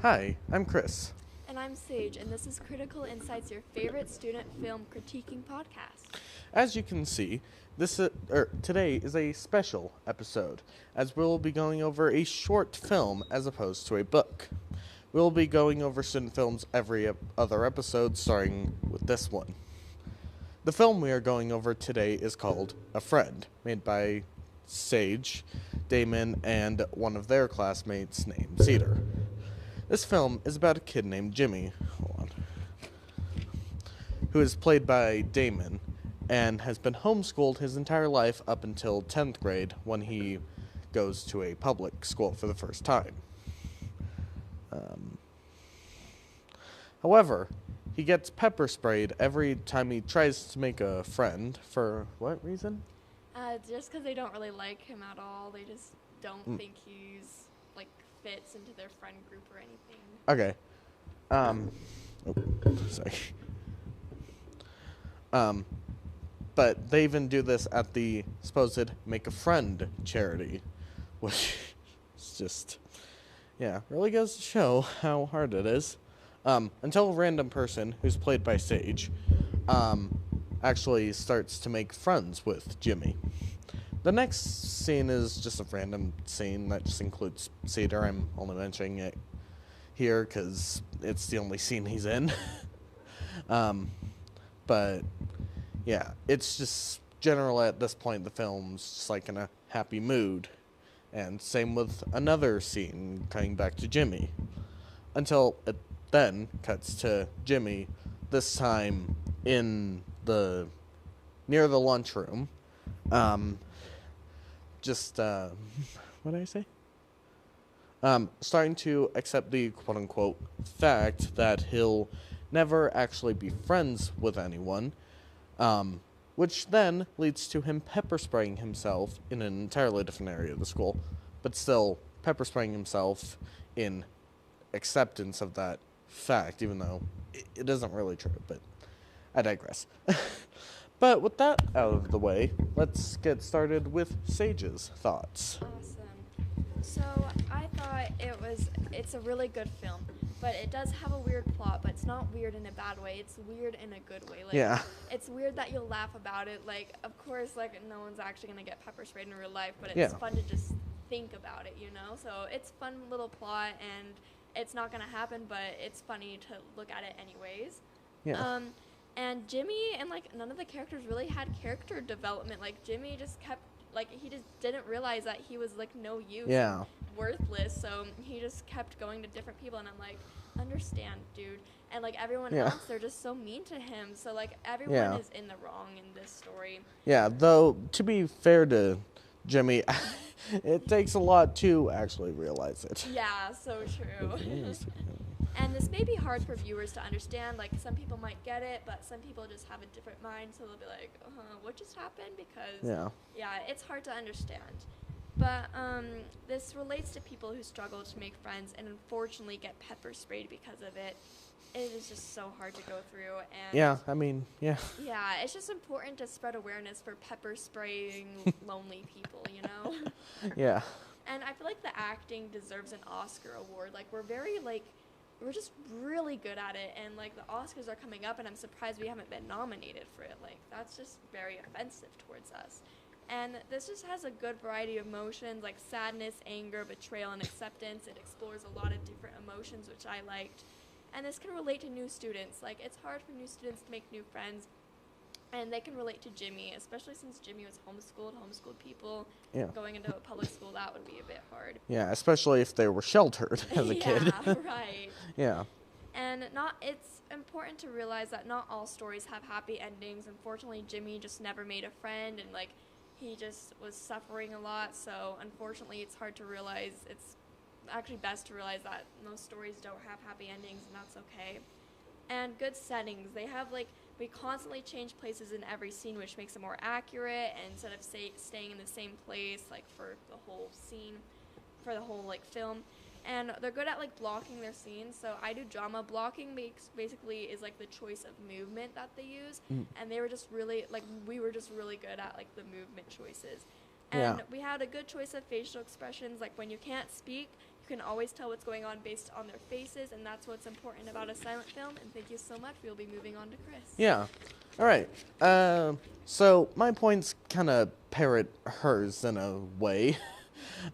Hi, I'm Chris. And I'm Sage, and this is Critical Insights, your favorite student film critiquing podcast. As you can see, today is a special episode, as we'll be going over a short film as opposed to a book. We'll be going over student films every other episode, starting with this one. The film we are going over today is called A Friend, made by Sage, Damon, and one of their classmates named Cedar. This film is about a kid named Jimmy, who is played by Damon, and has been homeschooled his entire life up until 10th grade when he goes to a public school for the first time. However, he gets pepper sprayed every time he tries to make a friend. For what reason? Just because they don't really like him at all. They just don't think he's, fits into their friend group or anything. Okay. Sorry. But they even do this at the supposed Make a Friend charity, which is just, really goes to show how hard it is. Until a random person, who's played by Sage, actually starts to make friends with Jimmy. The next scene is just a random scene that just includes Cedar. I'm only mentioning it here because it's the only scene he's in. But yeah, it's just generally at this point the film's just like in a happy mood. And same with another scene cutting back to Jimmy. Until it then cuts to Jimmy, this time in the near the lunchroom. What did I say? Starting to accept the quote-unquote fact that he'll never actually be friends with anyone, which then leads to him pepper spraying himself in an entirely different area of the school, but still pepper spraying himself in acceptance of that fact, even though it isn't really true, but I digress. But with that out of the way, let's get started with Sage's thoughts. Awesome. So I thought it's a really good film, but it does have a weird plot, but it's not weird in a bad way. It's weird in a good way. Yeah. It's weird that you'll laugh about it. Of course, no one's actually going to get pepper sprayed in real life, but it's fun to just think about it, So it's a fun little plot, and it's not going to happen, but it's funny to look at it anyways. Yeah. And Jimmy and, none of the characters really had character development. Jimmy just kept, he just didn't realize that he was, no use. Yeah. Worthless, so he just kept going to different people, and I'm like, understand, dude. And, everyone else, they're just so mean to him. So, everyone is in the wrong in this story. Yeah, though, to be fair to Jimmy, it takes a lot to actually realize it. Yeah, so true. And this may be hard for viewers to understand. Some people might get it, but some people just have a different mind, so they'll be like, what just happened? Because, it's hard to understand. But this relates to people who struggle to make friends and unfortunately get pepper sprayed because of it. It is just so hard to go through. And Yeah, it's just important to spread awareness for pepper spraying lonely people, Yeah. And I feel like the acting deserves an Oscar award. We're just really good at it, and the Oscars are coming up, and I'm surprised we haven't been nominated for it. That's just very offensive towards us. And this just has a good variety of emotions, like sadness, anger, betrayal, and acceptance. It explores a lot of different emotions, which I liked. And this can relate to new students. It's hard for new students to make new friends, and they can relate to Jimmy, especially since Jimmy was homeschooled people. Yeah. Going into a public school, that would be a bit hard. Yeah, especially if they were sheltered as a kid. Yeah, right. Yeah. And it's important to realize that not all stories have happy endings. Unfortunately, Jimmy just never made a friend, and he just was suffering a lot. So unfortunately, it's hard to realize. It's actually best to realize that most stories don't have happy endings, and that's okay. And good settings. They have we constantly change places in every scene, which makes it more accurate. And instead of staying in the same place for the whole scene, for the whole film. And they're good at blocking their scenes. So I do drama blocking. Basically is the choice of movement that they use. And they were just really we were just really good at the movement choices. And we had a good choice of facial expressions. When you can't speak, You can always tell what's going on based on their faces, and that's what's important about a silent film. And thank you so much. We'll be moving on to Chris. Yeah. All right. So my points kind of parrot hers in a way.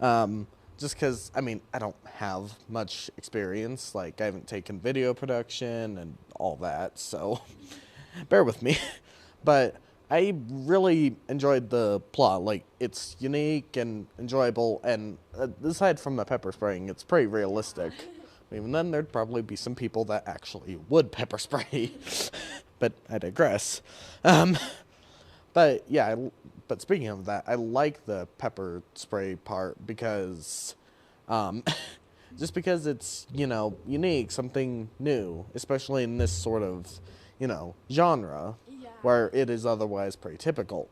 Just because, I mean, I don't have much experience. Like, I haven't taken video production and all that, so bear with me. But I really enjoyed the plot. Like, it's unique and enjoyable, and aside from the pepper spraying, it's pretty realistic. Even then, there'd probably be some people that actually would pepper spray. But I digress. But yeah, but speaking of that, I like the pepper spray part because, just because it's, unique, something new, especially in this sort of, genre, where it is otherwise pretty typical.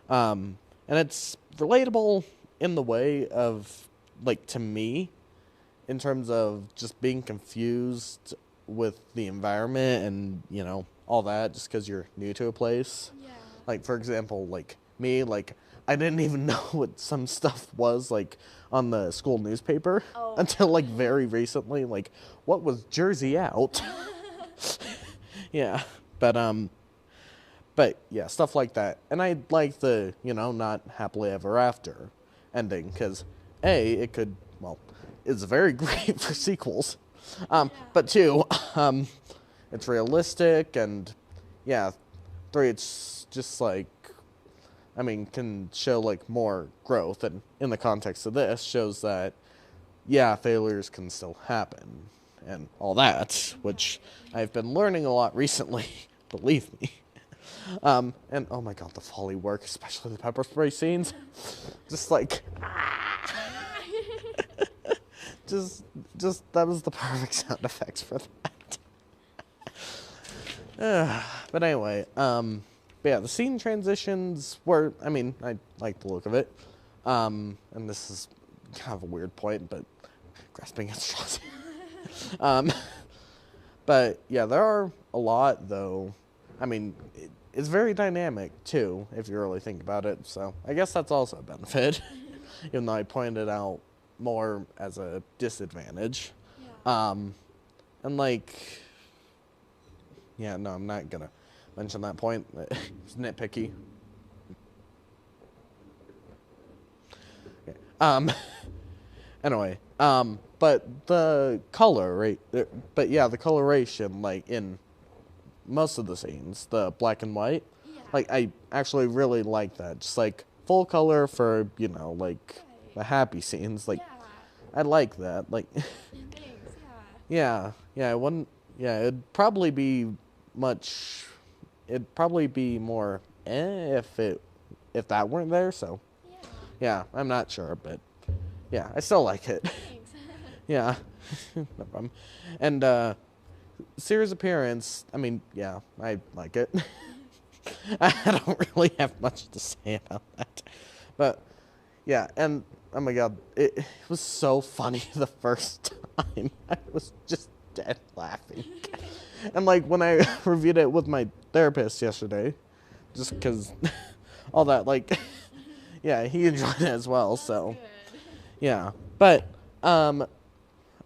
And it's relatable in the way of, like, to me, in terms of just being confused with the environment and, all that, just because you're new to a place. Yeah. Like, for example, like, me, like, I didn't even know what some stuff was, like, on the school newspaper until, like, very recently. Like, what was Jersey out? Yeah. But, yeah, stuff like that. And I like the, not happily ever after ending, because, A, it could, well, it's very great for sequels. But 2, it's realistic, and, yeah, 3, it's just, like, I mean, can show, like, more growth, and in the context of this, shows that, yeah, failures can still happen, and all that, which I've been learning a lot recently, believe me. And, oh my god, the Foley work, especially the pepper spray scenes, just, like, just, that was the perfect sound effects for that. But anyway, but yeah, the scene transitions were, I mean, I like the look of it. And this is kind of a weird point, but grasping at straws. But yeah, there are a lot, though. I mean, it's very dynamic, too, if you really think about it. So I guess that's also a benefit, even though I pointed out more as a disadvantage. Yeah. And like, yeah, no, I'm not gonna mention that point. It's nitpicky. Okay. Anyway, but the color, right? But yeah, the coloration, like in most of the scenes, the black and white, like I actually really like that. Just like full color for like the happy scenes, like I like that. Like, Thanks. Yeah. yeah, it wouldn't. Yeah, it'd probably be much. It'd probably be more if that weren't there. So, yeah, I'm not sure, but yeah, I still like it. Thanks. Yeah, no problem. And Sierra's appearance, I mean, yeah, I like it. I don't really have much to say about that, but yeah, and oh my god, it was so funny the first time. I was just dead laughing. And like when I reviewed it with my therapist yesterday, just because all that, like, yeah, he enjoyed it as well. So, Good. yeah. But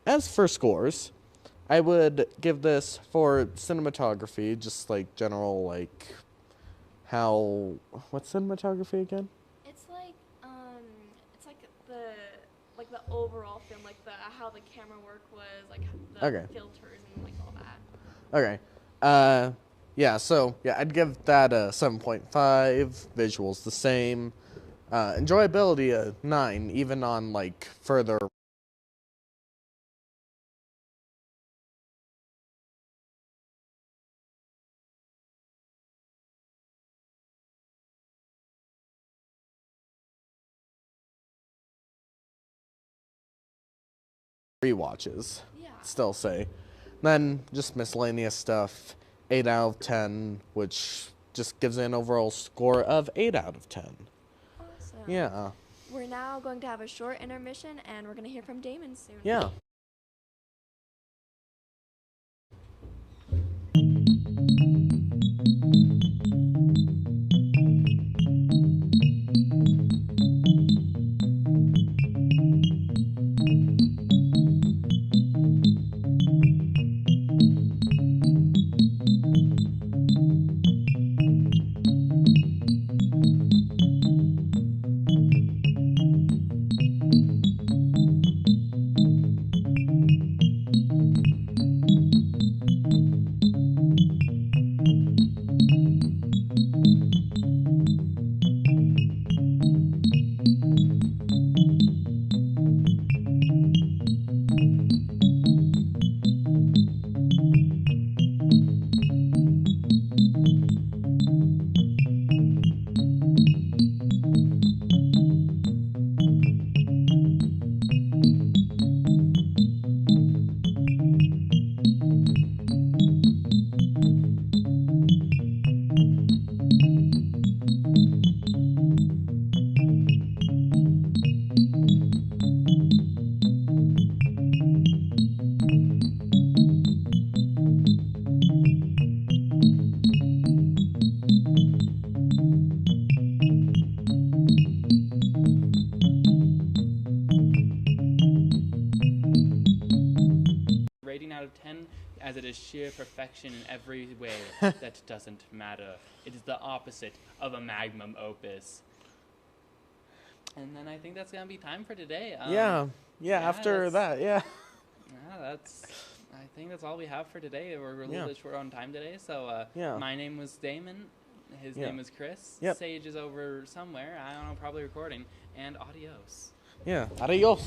as for scores, I would give this for cinematography, just like general, like how what's cinematography again? It's like the overall film, like how the camera work was, like the Okay. filters and like all that. Okay. Yeah, so, yeah, I'd give that a 7.5. Visuals the same. Enjoyability a 9, even on, like, further rewatches. Yeah. Still say. Then, just miscellaneous stuff. 8 out of 10, which just gives it an overall score of 8 out of 10. Awesome. Yeah. We're now going to have a short intermission, and we're going to hear from Damon soon. Yeah. it is sheer perfection in every way that doesn't matter. It is the opposite of a magnum opus. And then I think that's gonna be time for today. Yeah. After that, yeah. Yeah, I think that's all we have for today. We're a little bit short on time today. So my name was Damon. His name was Chris. Yep. Sage is over somewhere. I don't know, probably recording. And adios. Yeah. Adios.